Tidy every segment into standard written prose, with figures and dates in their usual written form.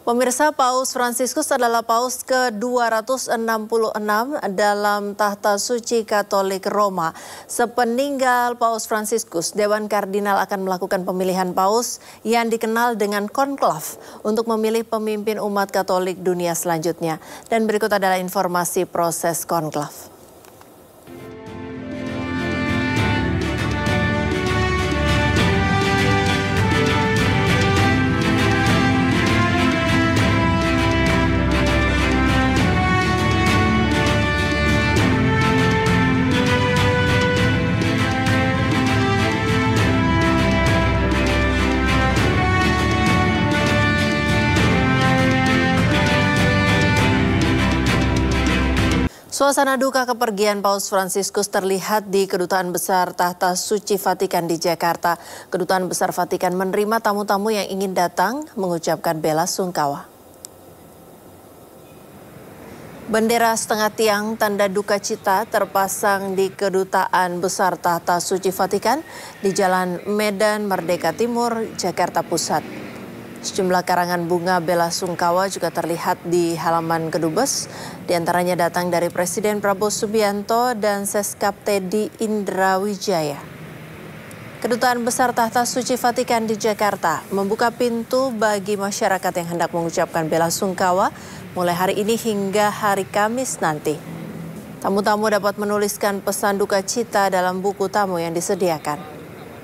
Pemirsa, Paus Fransiskus adalah Paus ke-266 dalam tahta suci Katolik Roma. Sepeninggal Paus Fransiskus, Dewan Kardinal akan melakukan pemilihan Paus yang dikenal dengan konklav untuk memilih pemimpin umat Katolik dunia selanjutnya. Dan berikut adalah informasi proses konklav. Suasana duka kepergian Paus Fransiskus terlihat di Kedutaan Besar Tahta Suci Vatikan di Jakarta. Kedutaan Besar Vatikan menerima tamu-tamu yang ingin datang mengucapkan bela sungkawa. Bendera setengah tiang tanda duka cita terpasang di Kedutaan Besar Tahta Suci Vatikan di Jalan Medan Merdeka Timur, Jakarta Pusat. Sejumlah karangan bunga bela sungkawa juga terlihat di halaman Kedubes. Di antaranya datang dari Presiden Prabowo Subianto dan Seskap Teddy Indrawijaya. Kedutaan Besar Tahta Suci Vatikan di Jakarta membuka pintu bagi masyarakat yang hendak mengucapkan bela sungkawa mulai hari ini hingga hari Kamis nanti. Tamu-tamu dapat menuliskan pesan duka cita dalam buku tamu yang disediakan.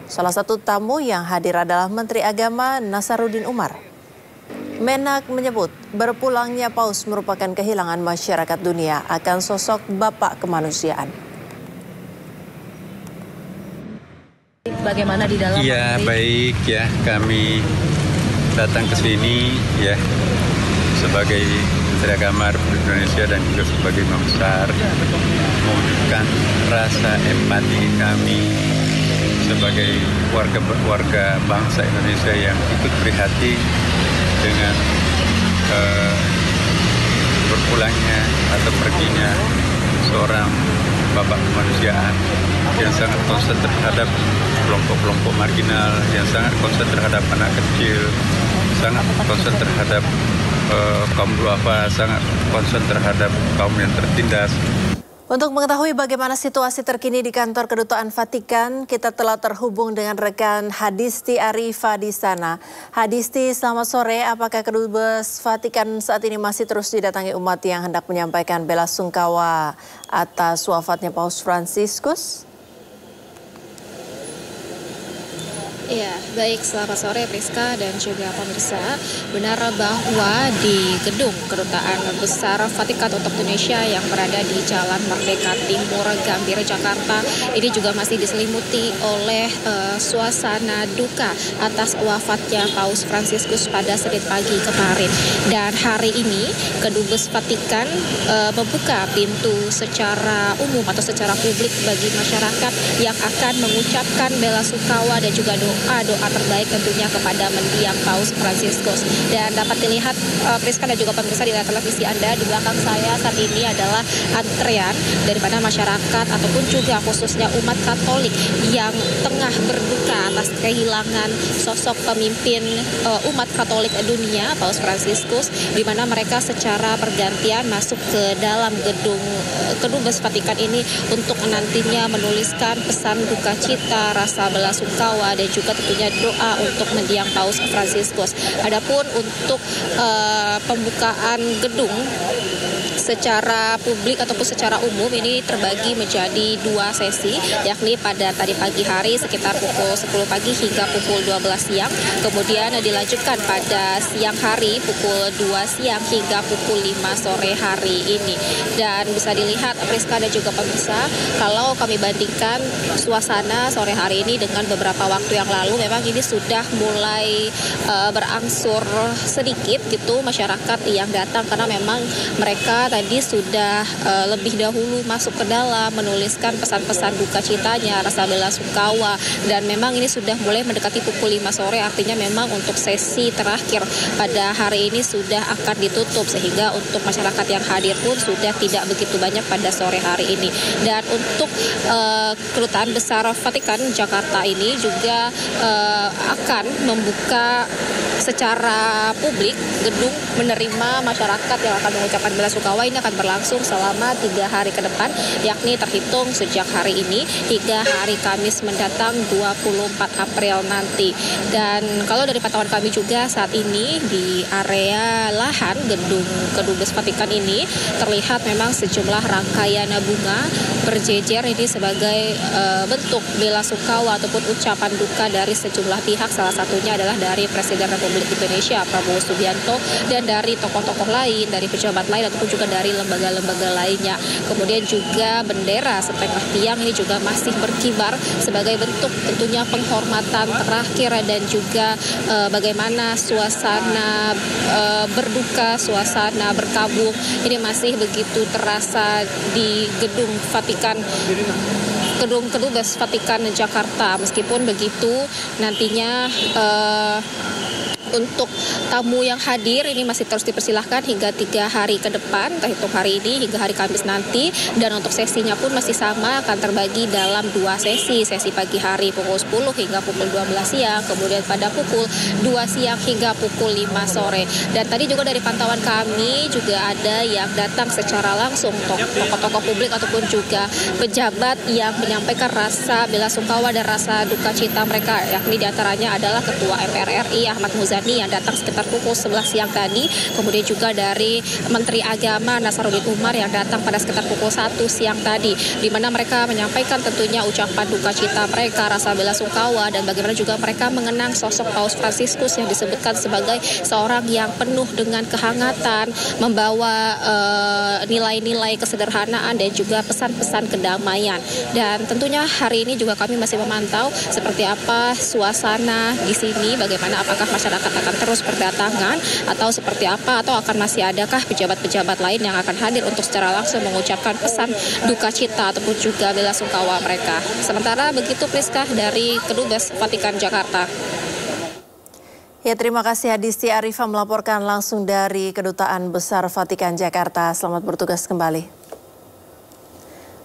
Salah satu tamu yang hadir adalah Menteri Agama Nasaruddin Umar. Menak menyebut berpulangnya Paus merupakan kehilangan masyarakat dunia akan sosok Bapak kemanusiaan. Bagaimana di dalam? Ya baik ya, kami datang ke sini ya sebagai Menteri Agama Republik Indonesia dan juga sebagai Imam Besar menunjukkan rasa empati kami sebagai warga bangsa Indonesia yang ikut prihatin dengan berpulangnya atau perginya seorang bapak kemanusiaan yang sangat konsen terhadap kelompok-kelompok marginal, yang sangat konsen terhadap anak kecil, sangat konsen terhadap kaum duafa, sangat konsen terhadap kaum yang tertindas. Untuk mengetahui bagaimana situasi terkini di kantor Kedutaan Vatikan, kita telah terhubung dengan rekan Hadisti Arifa di sana. Hadisti, selamat sore. Apakah Kedubes Vatikan saat ini masih terus didatangi umat yang hendak menyampaikan bela sungkawa atas wafatnya Paus Fransiskus? Ya, baik, selamat sore Priska dan juga pemirsa. Benar bahwa di gedung Kedutaan Besar Vatikan untuk Indonesia yang berada di Jalan Merdeka Timur, Gambir, Jakarta, ini juga masih diselimuti oleh suasana duka atas wafatnya Paus Fransiskus pada Senin pagi kemarin. Dan hari ini Kedubes Vatikan membuka pintu secara umum atau secara publik bagi masyarakat yang akan mengucapkan bela sungkawa dan juga doa terbaik tentunya kepada mendiang Paus Fransiskus. Dan dapat dilihat Priska dan juga pemirsa di layar televisi Anda, di belakang saya saat ini adalah antrean daripada masyarakat ataupun juga khususnya umat Katolik yang tengah berduka atas kehilangan sosok pemimpin umat Katolik dunia Paus Fransiskus, di mana mereka secara pergantian masuk ke dalam gedung Kedubes Vatikan ini untuk nantinya menuliskan pesan duka cita, rasa bela sungkawa dan juga tentunya doa untuk mendiang Paus Fransiskus. Adapun untuk pembukaan gedung secara publik ataupun secara umum ini terbagi menjadi dua sesi, yakni pada tadi pagi hari sekitar pukul 10 pagi hingga pukul 12 siang, kemudian dilanjutkan pada siang hari pukul 2 siang hingga pukul 5 sore hari ini. Dan bisa dilihat Priska dan juga pemirsa, kalau kami bandingkan suasana sore hari ini dengan beberapa waktu yang lalu, memang ini sudah mulai berangsur sedikit gitu masyarakat yang datang, karena memang mereka tadi sudah lebih dahulu masuk ke dalam menuliskan pesan-pesan duka citanya, rasa bela sungkawa, dan memang ini sudah mulai mendekati pukul 5 sore, artinya memang untuk sesi terakhir pada hari ini sudah akan ditutup, sehingga untuk masyarakat yang hadir pun sudah tidak begitu banyak pada sore hari ini. Dan untuk Kedutaan Besar Vatikan Jakarta ini juga akan membuka secara publik gedung menerima masyarakat yang akan mengucapkan bela sungkawa ini akan berlangsung selama 3 hari ke depan, yakni terhitung sejak hari ini hingga hari Kamis mendatang 24 April nanti. Dan kalau dari pantauan kami juga saat ini di area lahan gedung Kedubes Vatikan ini terlihat memang sejumlah rangkaian bunga berjejer ini sebagai bentuk bela sungkawa ataupun ucapan duka dari sejumlah pihak, salah satunya adalah dari Presiden Republik Indonesia Prabowo Subianto dan dari tokoh-tokoh lain, dari pejabat lain ataupun juga dari lembaga-lembaga lainnya. Kemudian juga bendera setengah tiang ini juga masih berkibar sebagai bentuk tentunya penghormatan terakhir dan juga bagaimana suasana berduka, suasana berkabung ini masih begitu terasa di gedung Vatikan, gedung Kedubes Vatikan Jakarta. Meskipun begitu nantinya untuk tamu yang hadir ini masih terus dipersilahkan hingga 3 hari ke depan, terhitung hari ini hingga hari Kamis nanti. Dan untuk sesinya pun masih sama, akan terbagi dalam 2 sesi. Sesi pagi hari pukul 10 hingga pukul 12 siang, kemudian pada pukul 2 siang hingga pukul 5 sore. Dan tadi juga dari pantauan kami juga ada yang datang secara langsung, tokoh-tokoh publik ataupun juga pejabat yang menyampaikan rasa bela sungkawa dan rasa duka cita mereka, yakni diantaranya adalah Ketua MPR RI Ahmad Muzani yang datang sekitar pukul 11 siang tadi, kemudian juga dari Menteri Agama Nasaruddin Umar yang datang pada sekitar pukul 1 siang tadi, di mana mereka menyampaikan tentunya ucapan duka cita mereka, rasa bela sungkawa, dan bagaimana juga mereka mengenang sosok Paus Fransiskus yang disebutkan sebagai seorang yang penuh dengan kehangatan, membawa nilai-nilai kesederhanaan dan juga pesan-pesan kedamaian. Dan tentunya hari ini juga kami masih memantau seperti apa suasana di sini, bagaimana apakah masyarakat akan terus berdatangan atau seperti apa, atau akan masih adakah pejabat-pejabat lain yang akan hadir untuk secara langsung mengucapkan pesan duka cita ataupun juga bela sungkawa mereka. Sementara begitu Priska dari Kedubes Vatikan Jakarta. Ya, terima kasih Adisti Arifah melaporkan langsung dari Kedutaan Besar Vatikan Jakarta. Selamat bertugas kembali.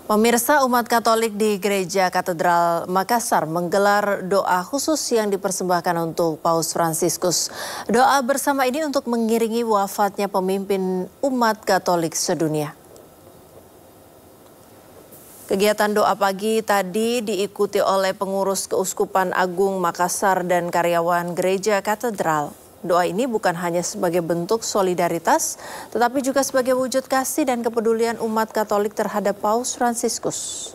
Pemirsa, umat Katolik di Gereja Katedral Makassar menggelar doa khusus yang dipersembahkan untuk Paus Fransiskus. Doa bersama ini untuk mengiringi wafatnya pemimpin umat Katolik sedunia. Kegiatan doa pagi tadi diikuti oleh pengurus Keuskupan Agung Makassar dan karyawan Gereja Katedral. Doa ini bukan hanya sebagai bentuk solidaritas, tetapi juga sebagai wujud kasih dan kepedulian umat Katolik terhadap Paus Fransiskus.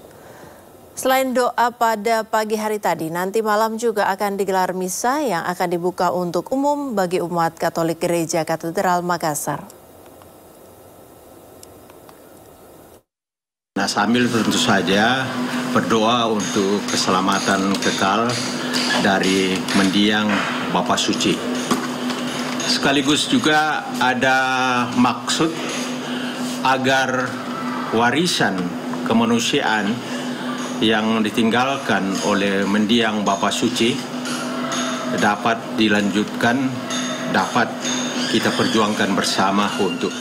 Selain doa pada pagi hari tadi, nanti malam juga akan digelar misa yang akan dibuka untuk umum bagi umat Katolik Gereja Katedral Makassar. Nah, sambil tentu saja berdoa untuk keselamatan kekal dari mendiang Bapak Suci. Sekaligus juga ada maksud agar warisan kemanusiaan yang ditinggalkan oleh mendiang Bapak Suci dapat dilanjutkan, dapat kita perjuangkan bersama untuk